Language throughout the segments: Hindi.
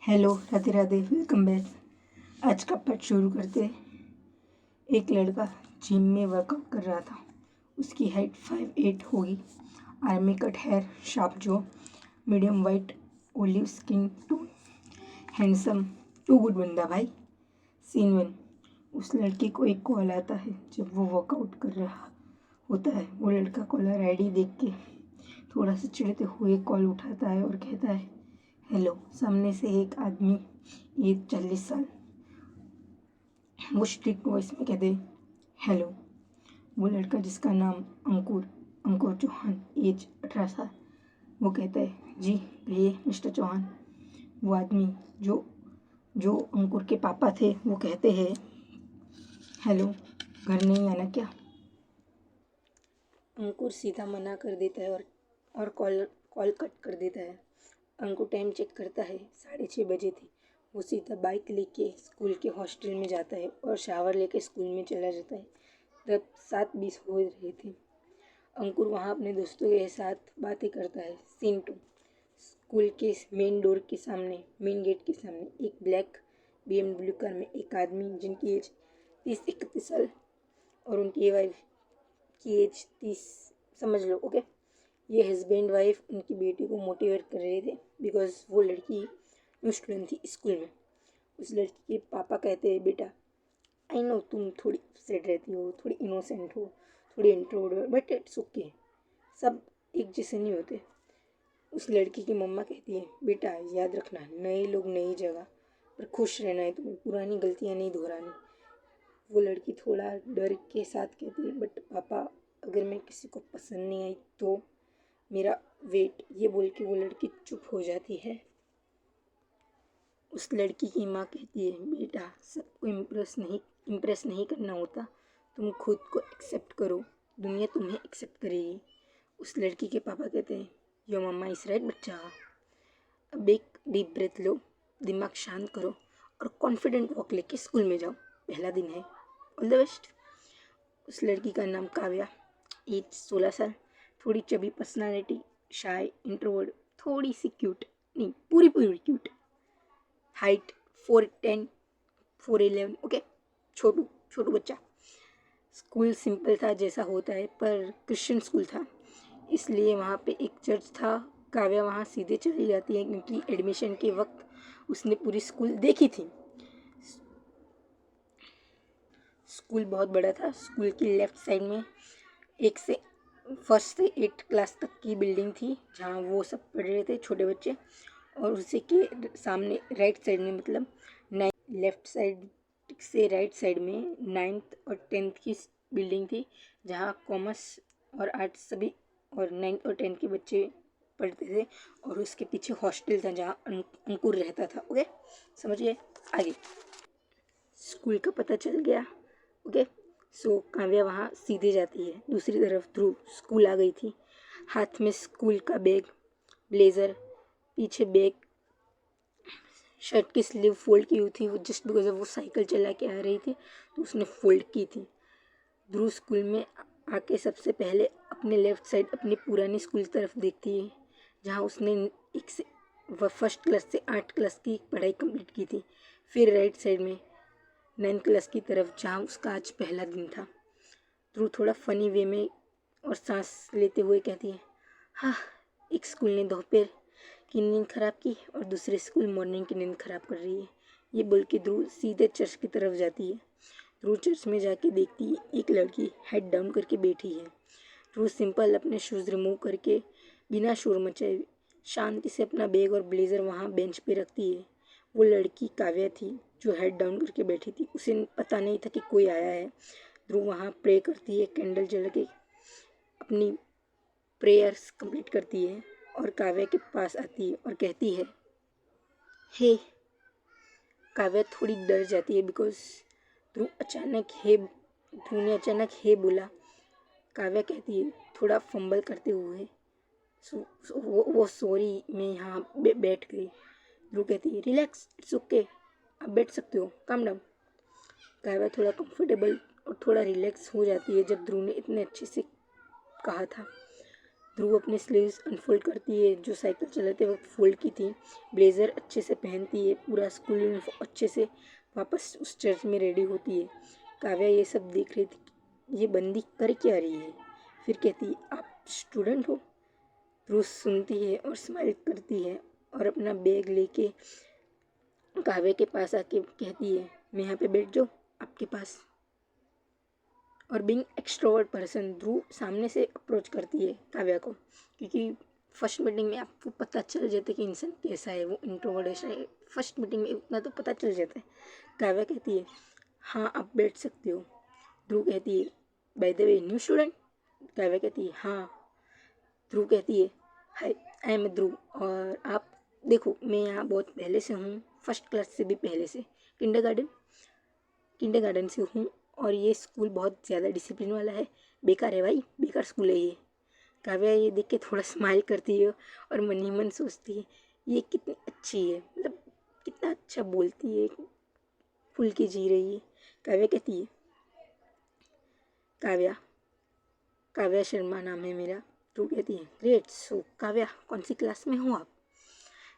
Hello, Radhe Radhe, welcome back. आज का पार्ट शुरू करते हैं। एक लड़का जिम में वर्कआउट कर रहा था। उसकी हाइट 5'8" होगी। Army cut hair, sharp jaw, medium white olive skin tone, handsome, too good बंदा भाई। सीन 1। उस लड़के को एक कॉल आता है जब वो वर्कआउट कर रहा होता है। वो लड़का कॉलर आईडी देख के थोड़ा सा चिढ़ते हुए कॉल उठाता है और कहता है, हेलो। सामने से एक आदमी, एज 40 साल, वो स्ट्रिक्ट वॉइस में कहते हेलो। वो लड़का जिसका नाम अंकुर चौहान, एज 18 साल, वो कहता है, जी कहिए मिस्टर चौहान। वो आदमी जो अंकुर के पापा थे, वो कहते हैं, हेलो, घर नहीं आना क्या? अंकुर सीधा मना कर देता है और कॉल कट कर देता है। अंकुर टाइम चेक करता है, 6:30 बजे थे। वो सीधा बाइक लेके स्कूल के हॉस्टल में जाता है और शावर लेके स्कूल में चला जाता है। तब 7:20 हो रहे थे। अंकुर वहाँ अपने दोस्तों के साथ बातें करता है। सीन 2। स्कूल के मेन गेट के सामने एक ब्लैक BMW कार में एक आदमी जिनकी एज 30-31 साल और उनकी वाइफ की एज 30, समझ लो, ओके। ये हस्बैंड वाइफ उनकी बेटी को मोटिवेट कर रहे थे बिकॉज वो लड़की न्यू स्टूडेंट थी स्कूल में। उस लड़की के पापा कहते हैं, बेटा आई नो तुम थोड़ी अपसेट रहती हो, थोड़ी इनोसेंट हो, थोड़ी इंट्रोवर्ट हो, बट इट्स ओके, सब एक जैसे नहीं होते। उस लड़की की मम्मा कहती है, बेटा याद रखना, नए लोग नई जगह पर खुश रहना है, तुम्हें पुरानी गलतियाँ नहीं दोहरानी। वो लड़की थोड़ा डर के साथ कहती है, बट पापा अगर मैं किसी को पसंद नहीं आई तो मेरा वेट, ये बोल के वो लड़की चुप हो जाती है। उस लड़की की माँ कहती है, बेटा सबको इम्प्रेस नहीं करना होता, तुम खुद को एक्सेप्ट करो, दुनिया तुम्हें एक्सेप्ट करेगी। उस लड़की के पापा कहते हैं, योर मम्मा इज राइट बच्चा। अब एक डीप ब्रेथ लो, दिमाग शांत करो और कॉन्फिडेंट वॉक लेके स्कूल में जाओ, पहला दिन है, ऑल द बेस्ट। उस लड़की का नाम काव्या, एज 16 साल, थोड़ी चबी पर्सनालिटी, शाय, इंट्रोवर्ट, थोड़ी सी क्यूट, नहीं पूरी क्यूट, हाइट 4'10", 4'11", ओके, छोटू बच्चा। स्कूल सिंपल था जैसा होता है, पर क्रिश्चियन स्कूल था, इसलिए वहाँ पे एक चर्च था। काव्या वहाँ सीधे चली जाती है क्योंकि एडमिशन के वक्त उसने पूरी स्कूल देखी थी। स्कूल बहुत बड़ा था। स्कूल की लेफ़्ट साइड में फर्स्ट से 8 क्लास तक की बिल्डिंग थी जहाँ वो सब पढ़ रहे थे, छोटे बच्चे। और उसी के सामने राइट साइड में, मतलब लेफ़्ट साइड से राइट साइड में 9th और 10th की बिल्डिंग थी जहाँ कॉमर्स और आर्ट्स सभी और 9th और 10th के बच्चे पढ़ते थे। और उसके पीछे हॉस्टल था जहाँ अंकुर रहता था, ओके, समझिए आगे। स्कूल का पता चल गया, ओके। सो काव्या वहाँ सीधे जाती है। दूसरी तरफ ध्रुव स्कूल आ गई थी, हाथ में स्कूल का बैग, ब्लेज़र, पीछे बैग, शर्ट की स्लीव फोल्ड की हुई थी, वो जस्ट बिकॉज वो साइकिल चला के आ रही थी तो उसने फोल्ड की थी। ध्रुव स्कूल में आके सबसे पहले अपने लेफ़्ट साइड अपनी पुरानी स्कूल की तरफ देखती है जहाँ उसने फर्स्ट क्लास से 8 क्लास की पढ़ाई कंप्लीट की थी। फिर राइट साइड में 9th क्लास की तरफ जहाँ उसका आज पहला दिन था। ध्रुव थोड़ा फनी वे में और सांस लेते हुए कहती है, हाँ, एक स्कूल ने दोपहर की नींद खराब की और दूसरे स्कूल मॉर्निंग की नींद खराब कर रही है। ये बोल के ध्रुव सीधे चर्च की तरफ जाती है। ध्रुव चर्च में जाके देखती है एक लड़की हेड डाउन करके बैठी है। ध्रुव सिंपल अपने शूज़ रिमूव करके बिना शोर मचाए शांति से अपना बैग और ब्लेज़र वहाँ बेंच पे रखती है। वो लड़की काव्या थी जो हेड डाउन करके बैठी थी। उसे पता नहीं था कि कोई आया है। ध्रुव वहाँ प्रे करती है, कैंडल जला के अपनी प्रेयर्स कंप्लीट करती है और काव्या के पास आती है और कहती है, हे। काव्या थोड़ी डर जाती है बिकॉज ध्रुव ने अचानक हे बोला। काव्या कहती है थोड़ा फंबल करते हुए, वो सॉरी, मैं यहाँ बैठ गई। ध्रुव कहती है, रिलैक्स, इट्स ओके, आप बैठ सकते हो, काम डाउन। काव्या थोड़ा कंफर्टेबल और थोड़ा रिलैक्स हो जाती है जब ध्रुव ने इतने अच्छे से कहा था। ध्रुव अपने स्लीव्स अनफोल्ड करती है, जो साइकिल चलाते वक्त फोल्ड की थी। ब्लेजर अच्छे से पहनती है, पूरा स्कूल यूनिफॉर्म अच्छे से वापस उस चर्च में रेडी होती है। काव्या ये सब देख रही थी, ये बंदी कर क्या रही है। फिर कहती है, आप स्टूडेंट हो। ध्रुव सुनती है और स्माइल करती है और अपना बैग लेके काव्या के पास आके कहती है, मैं यहाँ पे बैठ जाऊँ आपके पास। और बीइंग एक्सट्रोवर्ट पर्सन, ध्रुव सामने से अप्रोच करती है काव्या को, क्योंकि फर्स्ट मीटिंग में आपको पता चल जाता है कि इंसान कैसा है, वो इंट्रोवर्ट है। फर्स्ट मीटिंग में उतना तो पता चल जाता है। काव्या कहती है, हाँ आप बैठ सकते हो। ध्रुव कहती है, by the way new student. Kavya कहती है, हाँ। ध्रुव कहती है, हाय आई एम ध्रुव, और आप देखो मैं यहाँ बहुत पहले से हूँ, फर्स्ट क्लास से भी पहले से, किंडरगार्टन से हूँ, और ये स्कूल बहुत ज़्यादा डिसिप्लिन वाला है। बेकार है भाई, बेकार स्कूल है ये। काव्या ये देख के थोड़ा स्माइल करती है और मन ही मन सोचती है, ये कितनी अच्छी है, मतलब कितना अच्छा बोलती है, खुल के जी रही है। काव्या कहती है, काव्या काव्या शर्मा नाम है मेरा। तो कहती है, ग्रेट। सो काव्या कौन सी क्लास में हो आप।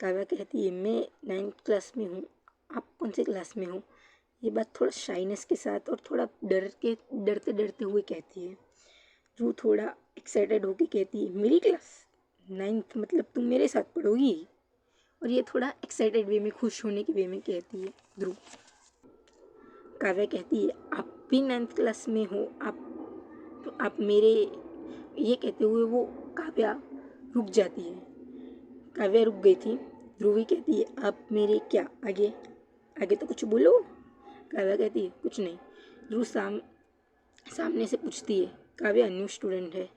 काव्या कहती है, मैं 9th क्लास में हूँ। आप कौन सी क्लास में हो। ये बात थोड़ा शाइनेस के साथ और थोड़ा डरते डरते हुए कहती है। ध्रुव थोड़ा एक्साइटेड होके कहती है, मेरी क्लास 9th, मतलब तुम मेरे साथ पढ़ोगी। और ये थोड़ा एक्साइटेड वे में, खुश होने के वे में कहती है ध्रुव। काव्या कहती है, आप भी 9th क्लास में हो, आप मेरे, ये कहते हुए वो काव्या रुक जाती है। काव्या रुक गई थी। ध्रुवी कहती है, आप मेरे क्या आगे आगे तो कुछ बोलो। काव्या कहती है, कुछ नहीं। ध्रुव सामने से पूछती है, काव्या न्यू स्टूडेंट है,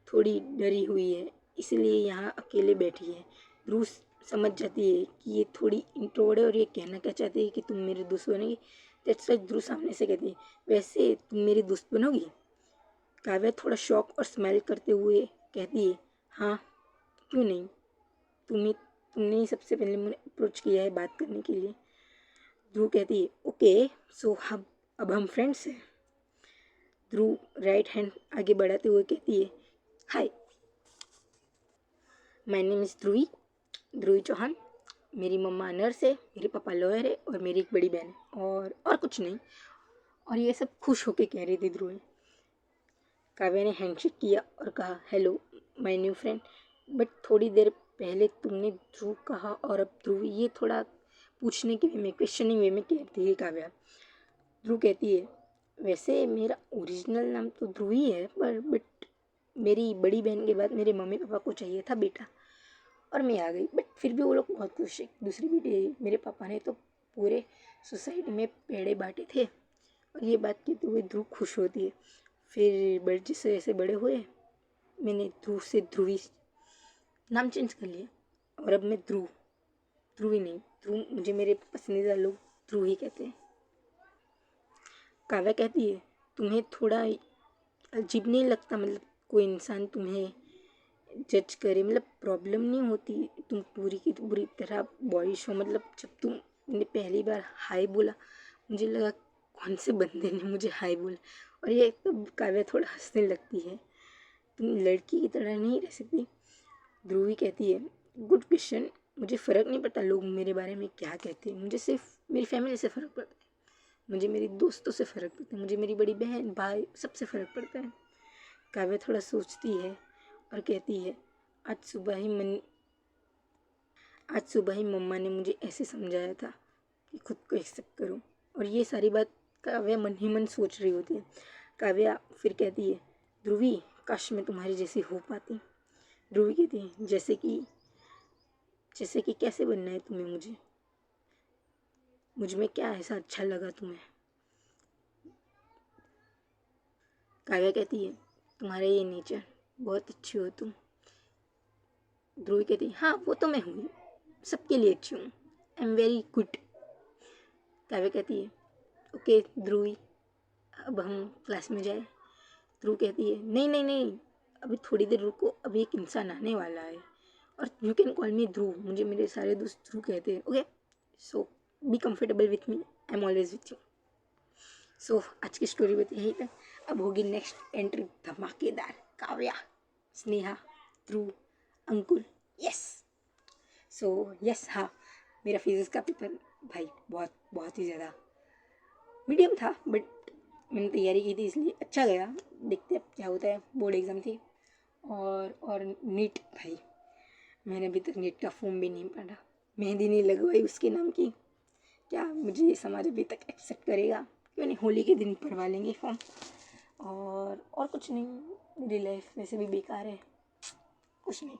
थोड़ी डरी हुई है, इसलिए यहाँ अकेले बैठी है। ध्रुव समझ जाती है कि ये थोड़ी इंट्रोवर्ट है और ये कहना क्या चाहती है कि तुम मेरे दोस्त बनेगी। दैट्स व्हाई ध्रुव सामने से कहती है, वैसे तुम मेरी दोस्त बनोगी। काव्या थोड़ा शॉक और स्माइल करते हुए कहती है, हाँ क्यों नहीं, तुमने ही सबसे पहले मुझे अप्रोच किया है बात करने के लिए। ध्रुव कहती है, ओके सो अब हम फ्रेंड्स हैं। ध्रुव राइट हैंड आगे बढ़ाते हुए कहती है, हाय माय नेम इज़ ध्रुवी चौहान। मेरी मम्मा नर्स है, मेरे पापा लॉयर है, और मेरी एक बड़ी बहन है, और कुछ नहीं। और ये सब खुश होके कह रही थी ध्रुव। काव्या ने हैंडशेक किया और कहा, hello my new friend. But थोड़ी देर पहले तुमने ध्रुव कहा और अब ध्रुव, ये थोड़ा पूछने के वे में, क्वेश्चनिंग वे में कहती है काव्या। ध्रुव कहती है, वैसे मेरा ओरिजिनल नाम तो ध्रुव ही है, बट मेरी बड़ी बहन के बाद मेरे मम्मी पापा को चाहिए था बेटा, और मैं आ गई। बट फिर भी वो लोग बहुत खुश है, दूसरी बेटी है। मेरे पापा ने तो पूरे सोसाइटी में पेड़े बांटे थे। और ये बात कहते हुए ध्रुव खुश होती है। फिर जैसे जैसे बड़े हुए, मैंने ध्रुव से ध्रुवी नाम चेंज कर लिया, और अब मैं ध्रुवी नहीं, ध्रुव, मुझे मेरे पसंदीदा लोग ध्रुव ही कहते हैं। काव्या कहती है, तुम्हें थोड़ा अजीब नहीं लगता, मतलब कोई इंसान तुम्हें जज करे, मतलब प्रॉब्लम नहीं होती, तुम पूरी की पूरी तरह बॉयश हो। मतलब जब तुमने पहली बार हाय बोला, मुझे लगा कौन से बंदे ने मुझे हाय बोला। और ये तो काव्या थोड़ा हंसने लगती है, तुम लड़की की तरह नहीं रह सकती। ध्रुवी कहती है, गुड क्वेश्चन, मुझे फ़र्क नहीं पड़ता लोग मेरे बारे में क्या कहते हैं, मुझे सिर्फ मेरी फैमिली से फ़र्क पड़ता है, मुझे मेरी दोस्तों से फ़र्क पड़ता है, मुझे मेरी बड़ी बहन भाई सबसे फ़र्क पड़ता है। काव्या थोड़ा सोचती है और कहती है, आज सुबह ही मम्मा ने मुझे ऐसे समझाया था कि खुद को एक्सेप्ट करो। और ये सारी बात काव्या मन ही मन सोच रही होती है। काव्या फिर कहती है, ध्रुवी काश मैं तुम्हारी जैसी हो पाती। ध्रुवी कहती है, जैसे कि कैसे बनना है तुम्हें, मुझ में क्या ऐसा अच्छा लगा तुम्हें। काव्या कहती है, तुम्हारा ये नेचर, बहुत अच्छी हो तुम। ध्रुवी कहती है, हाँ वो तो मैं हूँ, सबके लिए अच्छी हूँ, I am very good. Kavya कहती है, ओके ध्रुवी, अब हम क्लास में जाए। ध्रुव कहती है, नहीं नहीं नहीं, अभी थोड़ी देर रुको, अभी एक इंसान आने वाला है, और you can call me Dhruv, मुझे मेरे सारे दोस्त ध्रुव कहते हैं। Okay so be comfortable with me, I am always with you. So आज की स्टोरी बस यही तक। अब होगी नेक्स्ट एंट्री धमाकेदार। काव्या, स्नेहा, थ्रू अंकुर। यस। सो यस, हाँ, मेरा फिजिक्स का पेपर भाई बहुत ही ज़्यादा मीडियम था, बट मैंने तैयारी की थी इसलिए अच्छा गया। देखते अब क्या होता है। बोर्ड एग्ज़ाम थी। और नीट भाई, मैंने अभी तक नीट का फॉर्म भी नहीं पढ़ा, मेहंदी नहीं लगवाई उसके नाम की। क्या मुझे ये समाज अभी तक एक्सेप्ट करेगा? क्यों नहीं, होली के दिन भरवा लेंगे फॉर्म। और कुछ नहीं, मेरी लाइफ वैसे भी बेकार है, कुछ नहीं।